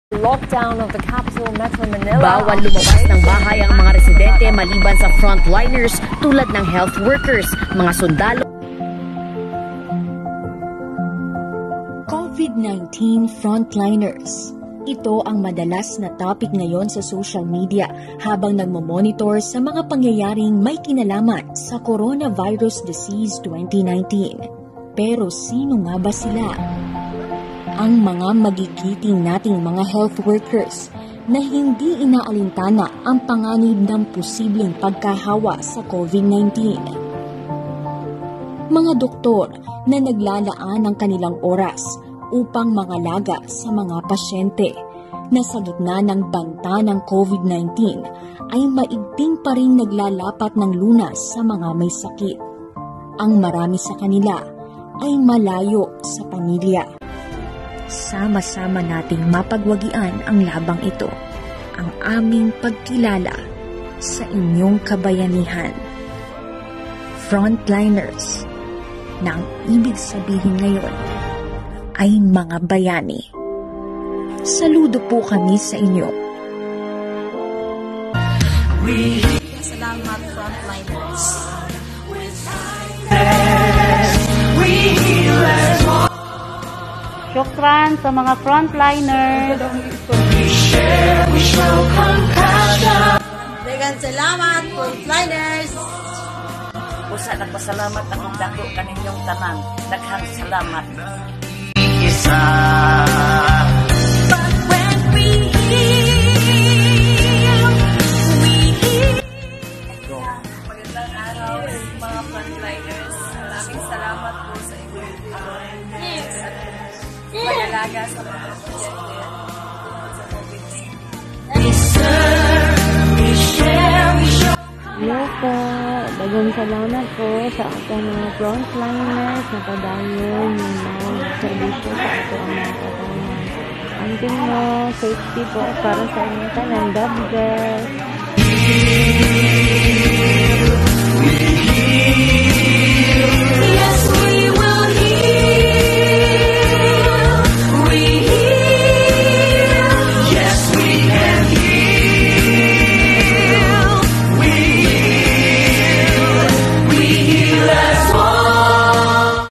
Lockdown of the capital, Metro Manila. Bawal lumabas ng bahay ang mga residente maliban sa frontliners tulad ng health workers, mga sundalo. COVID-19 frontliners. Ito ang madalas na topic ngayon sa social media habang nagmamonitor sa mga pangyayaring may kinalaman sa Coronavirus Disease 2019. Pero sino nga ba sila? Ang mga magigiting nating mga health workers na hindi inaalintana ang panganib ng posibleng pagkahawa sa COVID-19. Mga doktor na naglalaan ng kanilang oras upang mangalaga sa mga pasyente na sa gitna ng banta ng COVID-19 ay maigting pa rin naglalapat ng lunas sa mga may sakit. Ang marami sa kanila ay malayo sa pamilya. Sama-sama nating mapagwagian ang labang ito, ang aming pagkilala sa inyong kabayanihan. Frontliners, na ang ibig sabihin ngayon ay mga bayani. Saludo po kami sa inyo. Salamat, frontliners. Syukran sa mga frontliners. Daghang salamat, frontliners. Usa nagpasalamat akong dako kaninyong tanan. Daghang salamat. But when we heal, we heal. Magandang araw, mga frontliners. Maraming salamat po sa inyong pag-alaga sa mga pasyente sa COVID-19. Hello po. Daghang salamat po sa ating mga frontliners na padayon yung mga servisyo sa ato ang mga katawan. Anting mo, safety po para sa inyong tanan. God bless.